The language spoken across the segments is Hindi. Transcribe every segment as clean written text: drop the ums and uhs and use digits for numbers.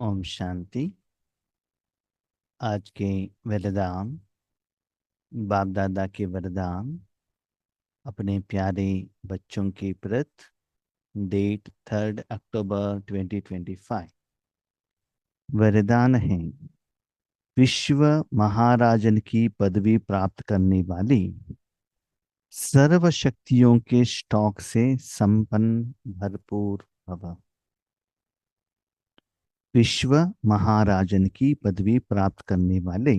ओम शांति। आज के वरदान, बाप दादा के वरदान अपने प्यारे बच्चों के प्रति। डेट 3 अक्टूबर 2025। वरदान है, विश्व महाराजन की पदवी प्राप्त करने वाली सर्व शक्तियों के स्टॉक से संपन्न भरपूर भव। विश्व महाराजन की पदवी प्राप्त करने वाले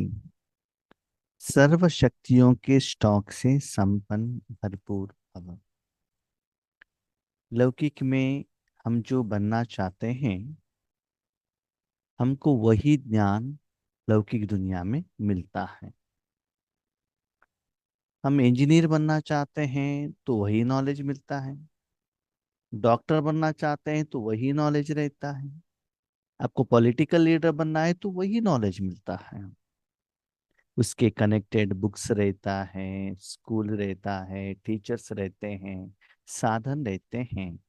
सर्व शक्तियों के स्टॉक से संपन्न भरपूर भव। लौकिक में हम जो बनना चाहते हैं, हमको वही ज्ञान लौकिक दुनिया में मिलता है। हम इंजीनियर बनना चाहते हैं तो वही नॉलेज मिलता है। डॉक्टर बनना चाहते हैं तो वही नॉलेज रहता है। आपको पॉलिटिकल लीडर बनना है तो वही नॉलेज मिलता है। उसके कनेक्टेड बुक्स रहता है, स्कूल रहता है, टीचर्स रहते हैं, साधन रहते हैं।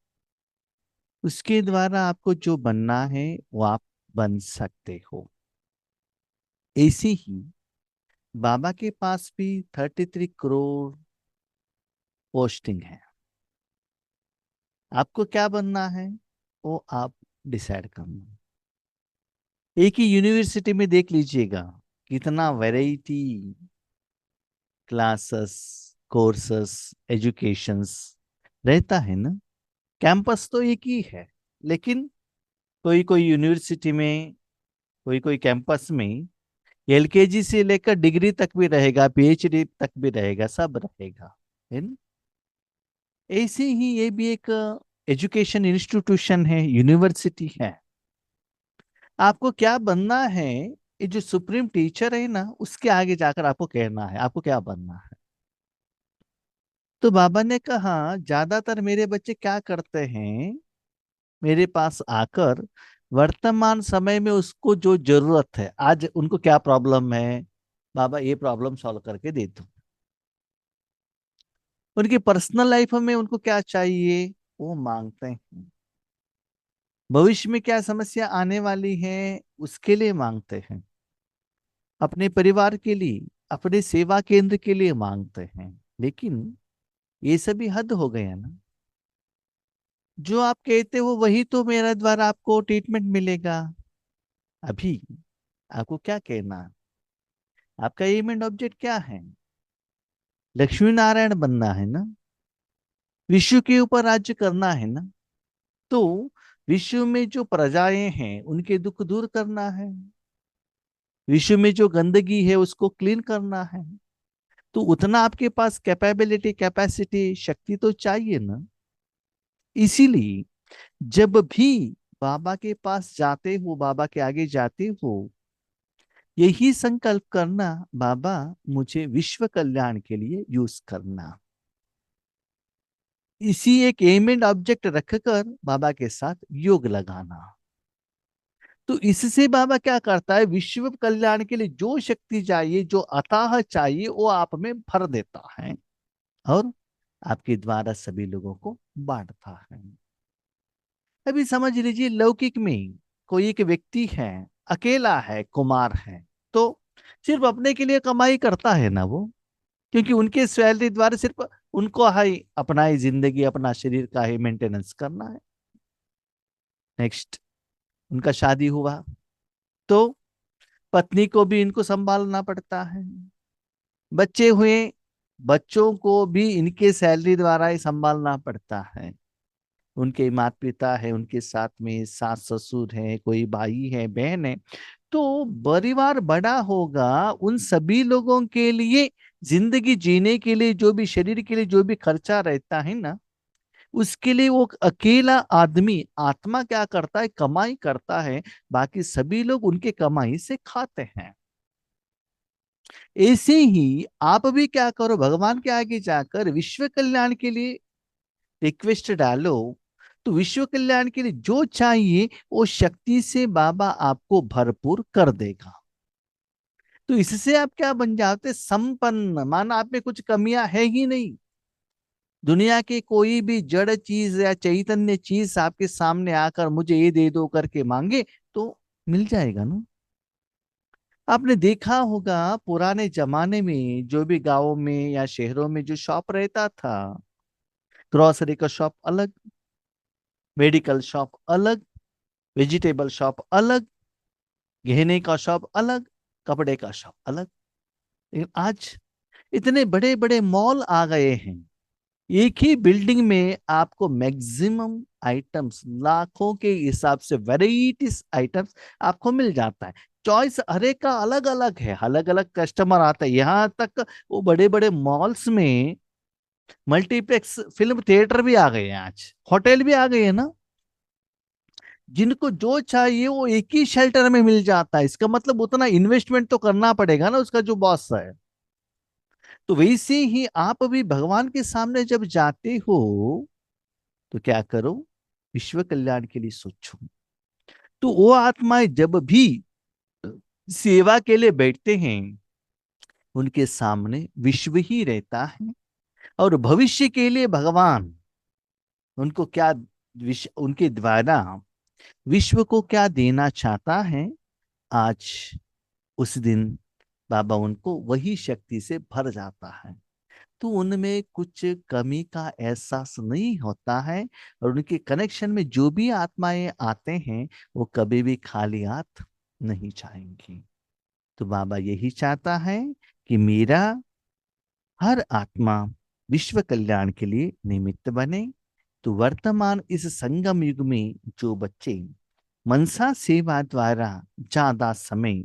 उसके द्वारा आपको जो बनना है वो आप बन सकते हो। ऐसे ही बाबा के पास भी 33 करोड़ पोस्टिंग है। आपको क्या बनना है वो आप डिसाइड करना। एक ही यूनिवर्सिटी में देख लीजिएगा कितना वैरायटी क्लासेस, कोर्सेस, एजुकेशंस रहता है ना। कैंपस तो एक ही है, लेकिन कोई कोई यूनिवर्सिटी में, कोई कोई कैंपस में एलकेजी से लेकर डिग्री तक भी रहेगा, पीएचडी तक भी रहेगा, सब रहेगा, है ना। ऐसे ही ये भी एक एजुकेशन इंस्टीट्यूशन है, यूनिवर्सिटी है। आपको क्या बनना है, ये जो सुप्रीम टीचर है ना, उसके आगे जाकर आपको कहना है आपको क्या बनना है। तो बाबा ने कहा, ज्यादातर मेरे बच्चे क्या करते हैं, मेरे पास आकर वर्तमान समय में उसको जो जरूरत है, आज उनको क्या प्रॉब्लम है, बाबा ये प्रॉब्लम सॉल्व करके दे दो। उनकी पर्सनल लाइफ में उनको क्या चाहिए वो मांगते हैं। भविष्य में क्या समस्या आने वाली है उसके लिए मांगते हैं। अपने परिवार के लिए, अपने सेवा केंद्र के लिए मांगते हैं। लेकिन ये सभी हद हो गया ना। जो आप कहते हो वही तो मेरा द्वारा आपको ट्रीटमेंट मिलेगा। अभी आपको क्या कहना है? आपका एम एंड ऑब्जेक्ट क्या है? लक्ष्मी नारायण बनना है ना। विश्व के ऊपर राज्य करना है ना। तो विश्व में जो प्रजाएं हैं उनके दुख दूर करना है। विश्व में जो गंदगी है उसको क्लीन करना है। तो उतना आपके पास कैपेबिलिटी, कैपेसिटी, शक्ति तो चाहिए ना। इसीलिए जब भी बाबा के पास जाते हो, बाबा के आगे जाते हो, यही संकल्प करना, बाबा मुझे विश्व कल्याण के लिए यूज करना। इसी एक एम एंड ऑब्जेक्ट रखकर बाबा के साथ योग लगाना। तो इससे बाबा क्या करता है, विश्व कल्याण के लिए जो शक्ति चाहिए, जो अथाह चाहिए, वो आप में भर देता है और आपके द्वारा सभी लोगों को बांटता है। अभी समझ लीजिए, लौकिक में कोई एक व्यक्ति है, अकेला है, कुमार है, तो सिर्फ अपने के लिए कमाई करता है ना वो, क्योंकि उनके सैलरी द्वारा सिर्फ उनको हाई अपना ही जिंदगी, अपना शरीर का ही मेंटेनेंस करना है। नेक्स्ट, उनका शादी हुआ तो पत्नी को भी इनको संभालना पड़ता है। बच्चे हुए, बच्चों को भी इनके सैलरी द्वारा ही संभालना पड़ता है। उनके माता पिता है, उनके साथ में सास ससुर है, कोई भाई है, बहन है। तो परिवार बड़ा होगा, उन सभी लोगों के लिए जिंदगी जीने के लिए, जो भी शरीर के लिए जो भी खर्चा रहता है ना, उसके लिए वो अकेला आदमी, आत्मा क्या करता है, कमाई करता है। बाकी सभी लोग उनके कमाई से खाते हैं। ऐसे ही आप भी क्या करो, भगवान के आगे जाकर विश्व कल्याण के लिए रिक्वेस्ट डालो। तो विश्व कल्याण के लिए जो चाहिए वो शक्ति से बाबा आपको भरपूर कर देगा। तो इससे आप क्या बन जाते, संपन्न। माना आप में कुछ कमियां है ही नहीं। दुनिया की कोई भी जड़ चीज या चैतन्य चीज आपके सामने आकर मुझे ये दे दो करके मांगे, तो मिल जाएगा ना। आपने देखा होगा पुराने जमाने में जो भी गांवों में या शहरों में जो शॉप रहता था, ग्रोसरी का शॉप अलग, मेडिकल शॉप अलग, वेजिटेबल शॉप अलग, गहने का शॉप अलग, कपड़े का शॉप अलग। लेकिन आज इतने बड़े बड़े मॉल आ गए हैं, एक ही बिल्डिंग में आपको मैक्सिमम आइटम्स, लाखों के हिसाब से वैराइटीज आइटम्स आपको मिल जाता है। चॉइस हर एक का अलग अलग है, अलग अलग कस्टमर आता है। यहाँ तक वो बड़े बड़े मॉल्स में मल्टीप्लेक्स फिल्म थिएटर भी आ गए हैं, आज होटल भी आ गए हैं ना। जिनको जो चाहिए वो एक ही शेल्टर में मिल जाता है। इसका मतलब उतना इन्वेस्टमेंट तो करना पड़ेगा ना उसका जो बॉस है। तो वैसे ही आप भी भगवान के सामने जब जाते हो तो क्या करो, विश्व कल्याण के लिए सोचो। तो वो आत्माएं जब भी सेवा के लिए बैठते हैं, उनके सामने विश्व ही रहता है। और भविष्य के लिए भगवान उनको क्या, विश्व उनके द्वारा विश्व को क्या देना चाहता है, आज उस दिन बाबा उनको वही शक्ति से भर जाता है। तो उनमें कुछ कमी का एहसास नहीं होता है। और उनके कनेक्शन में जो भी आत्माएं आते हैं वो कभी भी खाली हाथ नहीं जाएंगी। तो बाबा यही चाहता है कि मेरा हर आत्मा विश्व कल्याण के लिए निमित्त बने। तो वर्तमान इस संगम युग में जो बच्चे मनसा सेवा द्वारा ज्यादा समय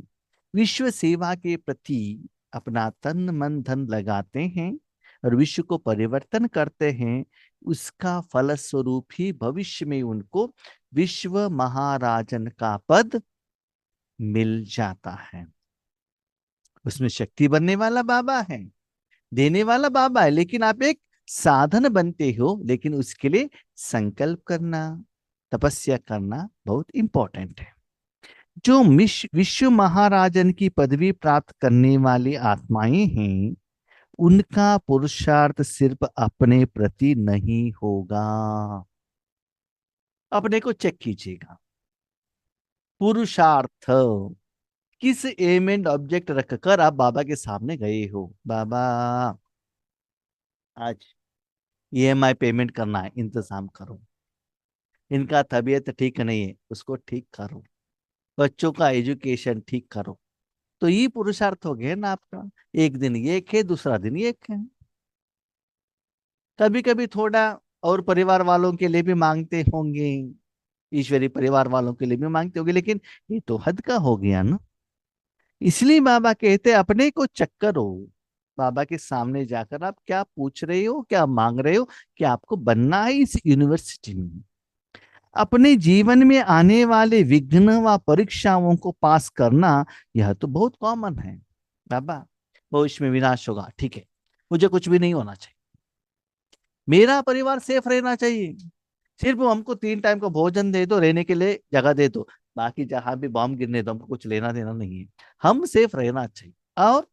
विश्व सेवा के प्रति अपना तन मन धन लगाते हैं और विश्व को परिवर्तन करते हैं, उसका फलस्वरूप ही भविष्य में उनको विश्व महाराजन का पद मिल जाता है। उसमें शक्ति बनने वाला बाबा है, देने वाला बाबा है, लेकिन आप एक साधन बनते हो। लेकिन उसके लिए संकल्प करना, तपस्या करना बहुत इंपॉर्टेंट है। जो विश्व महाराजन की पदवी प्राप्त करने वाली आत्माएं हैं, उनका पुरुषार्थ सिर्फ अपने प्रति नहीं होगा। अपने को चेक कीजिएगा। पुरुषार्थ किस एम एंड ऑब्जेक्ट रखकर आप बाबा के सामने गए हो। बाबा आज ईएमआई पेमेंट करना है, इंतजाम करो। इनका तबीयत ठीक नहीं है, उसको ठीक करो। बच्चों का एजुकेशन ठीक करो। तो ये पुरुषार्थ हो गया ना आपका। एक दिन ये है, दूसरा दिन ये है। कभी कभी थोड़ा और परिवार वालों के लिए भी मांगते होंगे, ईश्वरी परिवार वालों के लिए भी मांगते होंगे, लेकिन ये तो हद का हो गया ना। इसलिए बाबा कहते हैं अपने को चेक करो। बाबा के सामने जाकर आप क्या पूछ रहे हो, क्या मांग रहे हो, क्या आपको बनना है इस यूनिवर्सिटी में। अपने जीवन में आने वाले विघ्न व परीक्षाओं को पास करना, यह तो बहुत कॉमन है। बाबा भविष्य में विनाश होगा, ठीक है, मुझे कुछ भी नहीं होना चाहिए, मेरा परिवार सेफ रहना चाहिए, सिर्फ हमको 3 टाइम का भोजन दे दो, रहने के लिए जगह दे दो, बाकी जहां भी बॉम्ब गिरने दो, हमको कुछ लेना देना नहीं है, हम सेफ रहना चाहिए। और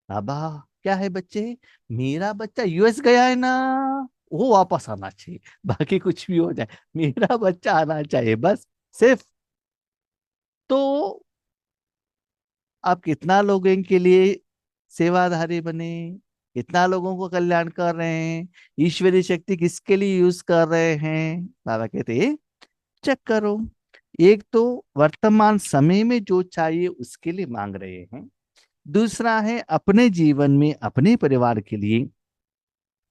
बाबा क्या है बच्चे, मेरा बच्चा यूएस गया है ना, वो वापस आना चाहिए, बाकी कुछ भी हो जाए मेरा बच्चा आना चाहिए बस, सिर्फ। तो आप कितना लोगों के लिए सेवाधारी बने, कितना लोगों को कल्याण कर रहे हैं, ईश्वरीय शक्ति किसके लिए यूज कर रहे हैं। बाबा कहते हैं चेक करो। एक तो वर्तमान समय में जो चाहिए उसके लिए मांग रहे हैं, दूसरा है अपने जीवन में अपने परिवार के लिए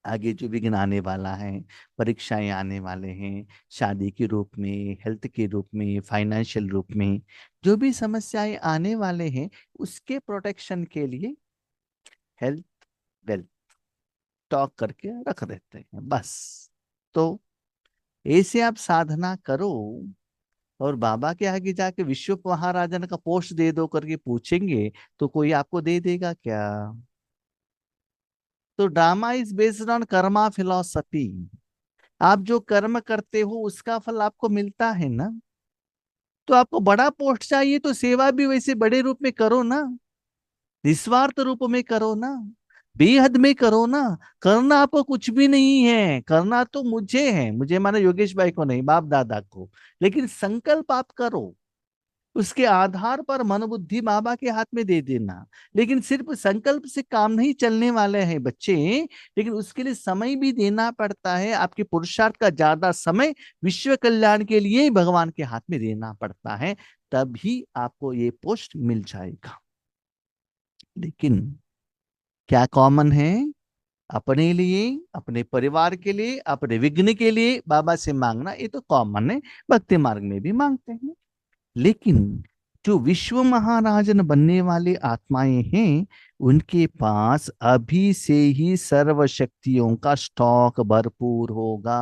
आगे जो विघ्न आने वाला है, परीक्षाएं आने वाले हैं, शादी के रूप में, हेल्थ के रूप में, फाइनेंशियल रूप में, जो भी समस्याएं आने वाले हैं, उसके प्रोटेक्शन के लिए हेल्थ वेल्थ स्टॉक करके रख देते हैं बस। तो ऐसे आप साधना करो। और बाबा के आगे जाके विश्व महाराजन का पोस्ट दे दो करके पूछेंगे तो कोई आपको दे देगा क्या। तो drama is based on Karma philosophy. आप जो कर्म करते हो उसका फल आपको मिलता है ना। तो आपको बड़ा पोस्ट चाहिए तो सेवा भी वैसे बड़े रूप में करो ना, निस्वार्थ रूप में करो ना, बेहद में करो ना। करना आपको कुछ भी नहीं है, करना तो मुझे है, मुझे माने योगेश भाई को नहीं, बाप दादा को। लेकिन संकल्प आप करो। उसके आधार पर मन बुद्धि बाबा के हाथ में दे देना। लेकिन सिर्फ संकल्प से काम नहीं चलने वाले हैं बच्चे, लेकिन उसके लिए समय भी देना पड़ता है। आपके पुरुषार्थ का ज्यादा समय विश्व कल्याण के लिए ही भगवान के हाथ में देना पड़ता है, तभी आपको ये पोस्ट मिल जाएगा। लेकिन क्या कॉमन है? अपने लिए, अपने परिवार के लिए, अपने विघ्न के लिए बाबा से मांगना, ये तो कॉमन है, भक्ति मार्ग में भी मांगते हैं। लेकिन जो विश्व महाराजन बनने वाले आत्माएं हैं, उनके पास अभी से ही सर्व शक्तियों का स्टॉक भरपूर होगा।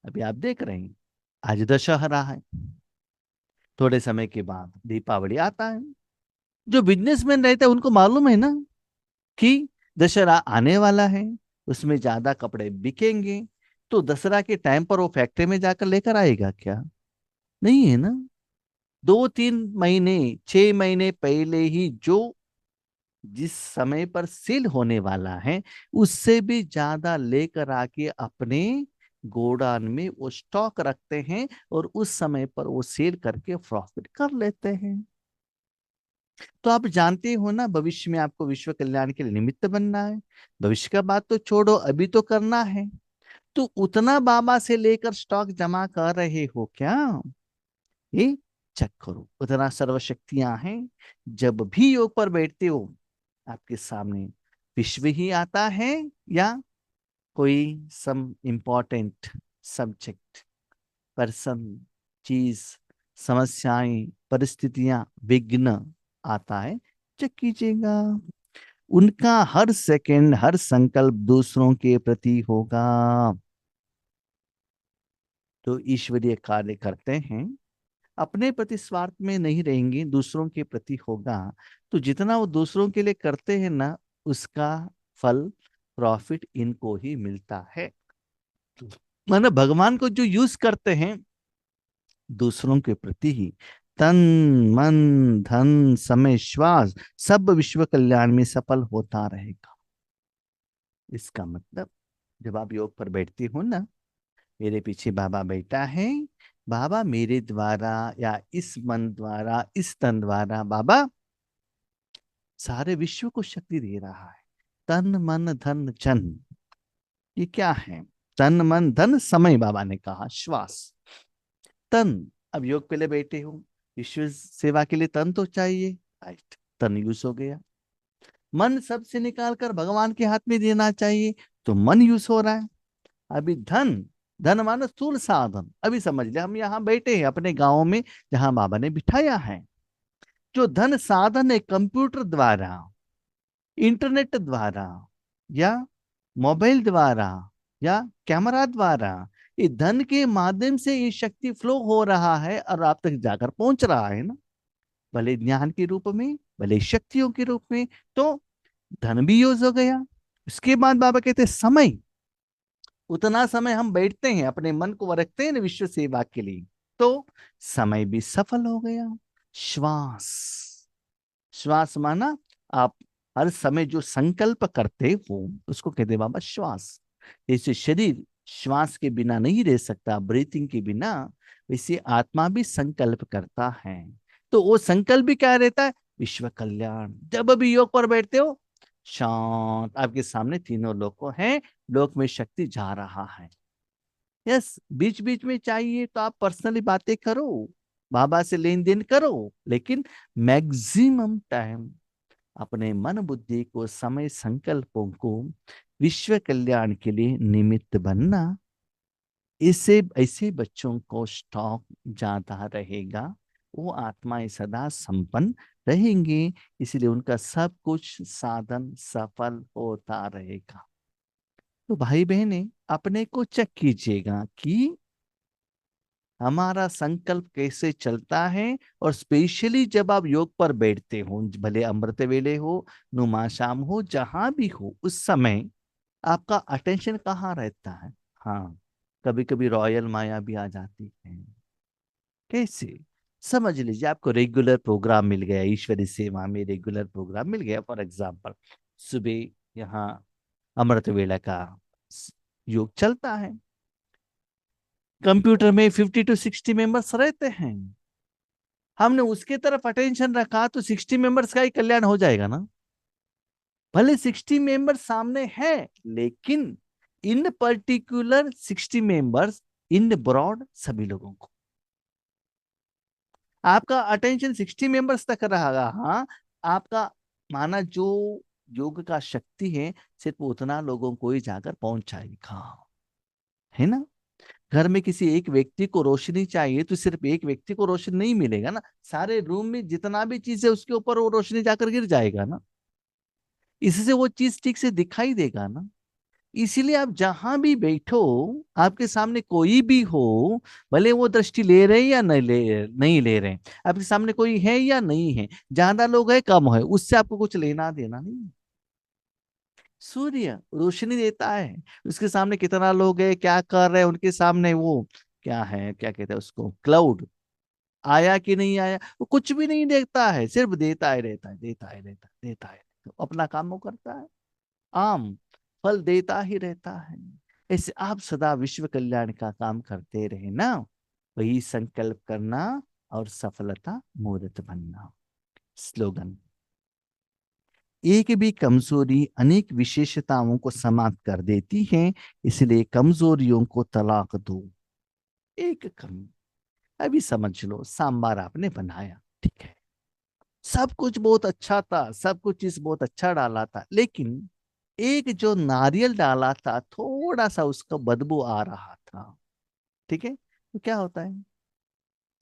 अभी आप देख रहे हैं, आज दशहरा है, थोड़े समय के बाद दीपावली आता है। जो बिजनेसमैन रहते हैं उनको मालूम है ना कि दशहरा आने वाला है, उसमें ज्यादा कपड़े बिकेंगे। तो दसरा के टाइम पर वो फैक्ट्री में जाकर लेकर आएगा क्या? नहीं है ना। 2-3 महीने, 6 महीने पहले ही जो जिस समय पर सेल होने वाला है, उससे भी ज्यादा लेकर आके अपने गोडाउन में वो स्टॉक रखते हैं, और उस समय पर वो सेल करके प्रॉफिट कर लेते हैं। तो आप जानते हो ना, भविष्य में आपको विश्व कल्याण के लिए निमित्त बनना है। भविष्य का बात तो छोड़ो, अभी तो करना है। तो उतना बाबा से लेकर स्टॉक जमा कर रहे हो क्या? ये चेक करो, उतना सर्वशक्तियां हैं। जब भी योग पर बैठते हो, आपके सामने विश्व ही आता है, या कोई सम इम्पोर्टेंट सब्जेक्ट, पर्सन, चीज, समस्याएं, परिस्थितियां, विघ्न आता है? चेक कीजिएगा। उनका हर सेकंड, हर संकल्प दूसरों के प्रति होगा। तो ईश्वरीय कार्य करते हैं, अपने प्रति स्वार्थ में नहीं रहेंगे, दूसरों के प्रति होगा। तो जितना वो दूसरों के लिए करते हैं ना, उसका फल, प्रॉफिट इनको ही मिलता है। मानो भगवान को जो यूज करते हैं दूसरों के प्रति ही, तन, मन, धन, समय, श्वास, सब विश्व कल्याण में सफल होता रहेगा। इसका मतलब, जब आप योग पर बैठते हो ना, मेरे पीछे बाबा बैठा है, बाबा मेरे द्वारा या इस मन द्वारा, इस तन द्वारा बाबा सारे विश्व को शक्ति दे रहा है। तन मन धन जन, ये क्या है? तन मन धन समय, बाबा ने कहा श्वास, तन। अब योग पे ले बैठे हो, विश्व सेवा के लिए तन तो चाहिए, राइट, तन यूज हो गया। मन सबसे निकाल कर भगवान के हाथ में देना चाहिए, तो मन यूज हो रहा है। अभी धन, धन मानो स्थूल साधन। अभी समझ ले, हम यहाँ बैठे हैं अपने गांव में, जहां बाबा ने बिठाया है। जो धन साधन है, कंप्यूटर द्वारा, इंटरनेट द्वारा, या मोबाइल द्वारा, या कैमरा द्वारा, ये धन के माध्यम से ये शक्ति फ्लो हो रहा है और आप तक जाकर पहुंच रहा है ना। भले ज्ञान के रूप में, भले शक्तियों के रूप में। तो धन भी यूज हो गया। उसके बाद बाबा कहते हैं समय, उतना समय हम बैठते हैं, अपने मन को रखते हैं ना विश्व सेवा के लिए, तो समय भी सफल हो गया। श्वास, श्वास माना आप हर समय जो संकल्प करते हो, उसको कहते हैं बाबा श्वास। जैसे शरीर श्वास के बिना नहीं रह सकता, ब्रीथिंग के बिना, वैसे आत्मा भी संकल्प करता है। तो वो संकल्प भी क्या रहता है? विश्व कल्याण। जब भी योग पर बैठते हो, शांत, आपके सामने तीनों लोग हैं, लोक में शक्ति जा रहा है। यस, बीच बीच में चाहिए तो आप पर्सनली बातें करो, बाबा से लेन देन करो, लेकिन मैक्सिमम टाइम अपने मन बुद्धि को, समय, संकल्पों को विश्व कल्याण के लिए निमित्त बनना। इससे ऐसे बच्चों को स्टॉक ज्यादा रहेगा, वो आत्माएं सदा संपन्न रहेंगे, इसलिए उनका सब कुछ साधन सफल होता रहेगा। तो भाई बहने, अपने को चेक कीजिएगा कि हमारा संकल्प कैसे चलता है। और स्पेशली जब आप योग पर बैठते हो, भले अमृत वेले हो, नुमाशाम हो, जहां भी हो, उस समय आपका अटेंशन कहाँ रहता है? हाँ, कभी कभी रॉयल माया भी आ जाती है। कैसे? समझ लीजिए, आपको रेगुलर प्रोग्राम मिल गया, ईश्वरी सेवा में रेगुलर प्रोग्राम मिल गया। फॉर एग्जाम्पल, सुबह यहाँ अमृत वेला का योग चलता है, कंप्यूटर में 50 to 60 मेंबर्स रहते हैं, हमने उसके तरफ अटेंशन रखा तो 60 मेंबर्स का ही कल्याण हो जाएगा ना। भले 60 मेंबर्स सामने है, लेकिन in particular 60 members, in broad सभी लोगों को, आपका अटेंशन 60 मेंबर्स तक रहेगा। हाँ, आपका माना जो योग का शक्ति है सिर्फ उतना लोगों को ही जाकर पहुंचाएगा, है ना। घर में किसी एक व्यक्ति को रोशनी चाहिए तो सिर्फ एक व्यक्ति को रोशनी नहीं मिलेगा ना, सारे रूम में जितना भी चीज है उसके ऊपर वो रोशनी जाकर गिर जाएगा ना, इससे वो चीज ठीक से दिखाई देगा ना। इसीलिए आप जहां भी बैठो, आपके सामने कोई भी हो, भले वो दृष्टि ले रहे हैं या नहीं ले रहे हैं, आपके सामने कोई है या नहीं है, ज्यादा लोग है कम है, उससे आपको कुछ लेना देना नहीं। सूर्य रोशनी देता है, उसके सामने कितना लोग है, क्या कर रहे हैं, उनके सामने वो क्या है, क्या कहते हैं उसको, क्लाउड आया कि नहीं आया, वो कुछ भी नहीं देखता है, सिर्फ देता है, रहता है, देता है, रहता है, देता है, तो अपना काम वो करता है, आम फल देता ही रहता है। ऐसे आप सदा विश्व कल्याण का काम करते रहे ना, वही संकल्प करना और सफलता मूर्त बनना। स्लोगन। एक भी कमजोरी अनेक विशेषताओं को समाप्त कर देती है, इसलिए कमजोरियों को तलाक दो। एक कमी, अभी समझ लो, सांबार आपने बनाया, ठीक है, सब कुछ बहुत अच्छा था, सब कुछ इस बहुत अच्छा डाला था, लेकिन एक जो नारियल डाला था थोड़ा सा उसका बदबू आ रहा था, ठीक है, तो क्या होता है,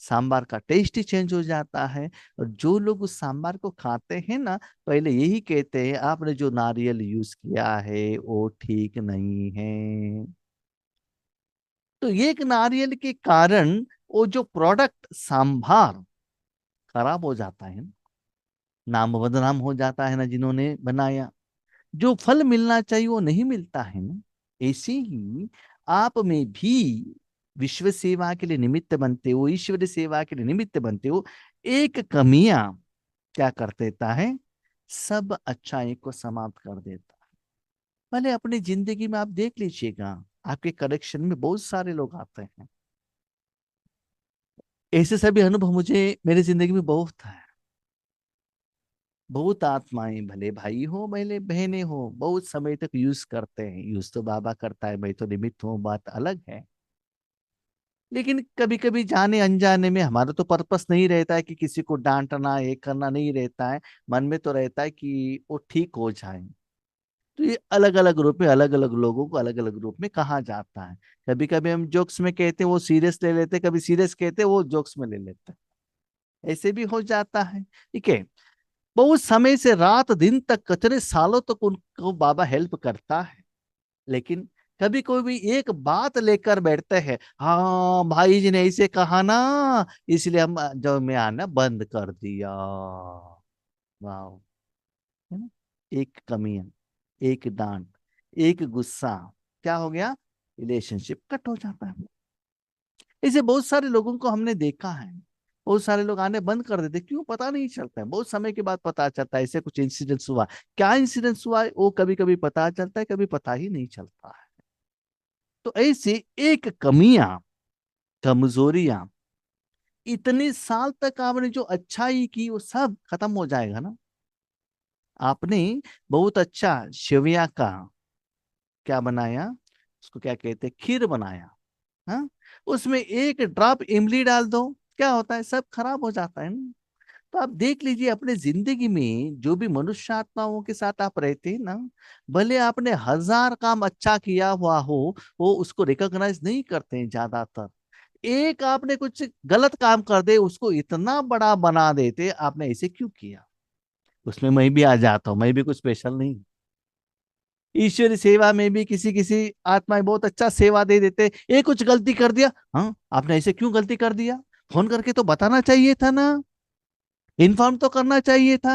सांबार का टेस्ट ही चेंज हो जाता है। और जो लोग उस सांबार को खाते हैं ना, पहले यही कहते हैं आपने जो नारियल यूज किया है वो ठीक नहीं है। तो एक नारियल के कारण वो जो प्रोडक्ट सांभार खराब हो जाता है, नाम बदनाम हो जाता है ना, जिन्होंने बनाया, जो फल मिलना चाहिए वो नहीं मिलता है ना। ऐसे ही आप में भी विश्व सेवा के लिए निमित्त बनते हो, ईश्वर सेवा के लिए निमित्त बनते हो, एक कमियां क्या कर देता है, सब अच्छाई को समाप्त कर देता है। भले अपनी जिंदगी में आप देख लीजिएगा, आपके कनेक्शन में बहुत सारे लोग आते हैं, ऐसे सभी अनुभव मुझे मेरी जिंदगी में बहुत है। बहुत आत्माएं, भले भाई हो भले बहनें हो, बहुत समय तक यूज करते हैं, यूज तो बाबा करता है, मैं तो निमित्त हूँ, बात अलग है। लेकिन कभी कभी जाने अनजाने में, हमारा तो पर्पस नहीं रहता है कि किसी को डांटना, ये करना नहीं रहता है, मन में तो रहता है कि वो ठीक हो जाए। तो ये अलग अलग रूप में, अलग अलग लोगों को अलग अलग रूप में कहा जाता है। कभी कभी हम जोक्स में कहते हैं वो सीरियस ले लेते, कभी सीरियस कहते हैं वो जोक्स में ले लेते हैं, ऐसे भी हो जाता है, ठीक है। बहुत समय से रात दिन तक, कितने सालों तक उनको बाबा हेल्प करता है, लेकिन कभी कोई भी एक बात लेकर बैठते हैं, हाँ भाई जी ने ऐसे कहा ना, इसलिए हम जो में आना बंद कर दिया। वाह, है ना। एक कमी, एक डांट, एक गुस्सा, क्या हो गया, रिलेशनशिप कट हो जाता है। ऐसे बहुत सारे लोगों को हमने देखा है, बहुत सारे लोग आने बंद कर देते, क्यों पता नहीं चलता है, बहुत समय के बाद पता चलता है ऐसे कुछ इंसिडेंट्स हुआ। क्या इंसिडेंट्स हुआ वो कभी कभी पता चलता है, कभी पता ही नहीं चलता है। तो ऐसे एक कमियां, कमजोरियां, इतने साल तक आपने जो अच्छाई की वो सब खत्म हो जाएगा ना। आपने बहुत अच्छा सेवइयां का क्या बनाया, उसको क्या कहते हैं, खीर बनाया, हाँ, उसमें एक ड्रॉप इमली डाल दो, क्या होता है, सब खराब हो जाता है ना। तो आप देख लीजिए अपने जिंदगी में जो भी मनुष्य आत्माओं के साथ आप रहते हैं ना, भले आपने हजार काम अच्छा किया हुआ हो, वो उसको रिकॉग्नाइज नहीं करते हैं ज्यादातर। एक आपने कुछ गलत काम कर दे, उसको इतना बड़ा बना देते, आपने ऐसे क्यों किया, उसमें मैं भी आ जाता हूँ, मैं भी कुछ स्पेशल नहीं। ईश्वरी सेवा में भी किसी किसी आत्माएं बहुत अच्छा सेवा दे देते, एक कुछ गलती कर दिया, हाँ आपने ऐसे क्यों गलती कर दिया, फोन करके तो बताना चाहिए था ना, इन्फॉर्म तो करना चाहिए था,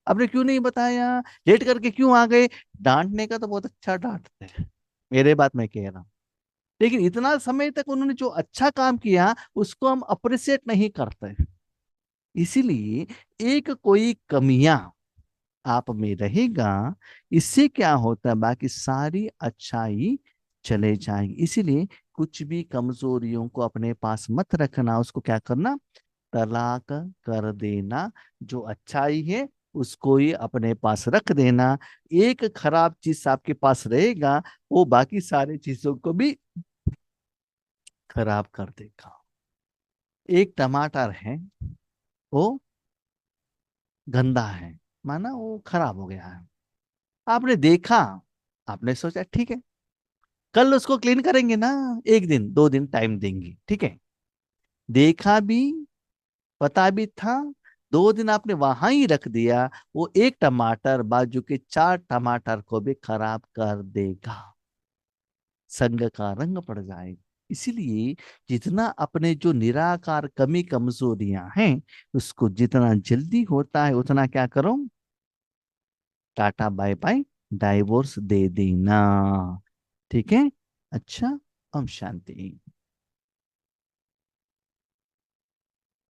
आपने क्यों नहीं बताया, लेट करके क्यों आ गए। डांटने का तो बहुत अच्छा डांटते हैं, मेरे बात मैं कह रहा हूँ, लेकिन इतना समय तक उन्होंने जो अच्छा काम किया उसको हम अप्रिशिएट नहीं करते। इसीलिए एक कोई कमियां आप में रहेगा, इससे क्या होता है, बाकी सारी अच्छाई चले जाएंगे। इसीलिए कुछ भी कमजोरियों को अपने पास मत रखना, उसको क्या करना, तलाक कर देना। जो अच्छाई है उसको ही अपने पास रख देना। एक खराब चीज आपके पास रहेगा, वो बाकी सारी चीजों को भी खराब कर देगा। एक टमाटर है, वो गंदा है, माना वो खराब हो गया है। आपने देखा, आपने सोचा ठीक है, कल उसको क्लीन करेंगे ना, एक दिन 2 दिन टाइम देंगे, ठीक है। देखा भी, पता भी था, 2 दिन आपने वहां ही रख दिया, वो एक टमाटर बाजू के 4 टमाटर को भी खराब कर देगा, संग का रंग पड़ जाएगा। इसीलिए जितना अपने जो निराकार कमी कमजोरियां हैं, उसको जितना जल्दी होता है उतना क्या करो, टाटा बाय बाय, डाइवोर्स दे देना। ठीक है। अच्छा, ओम शांति।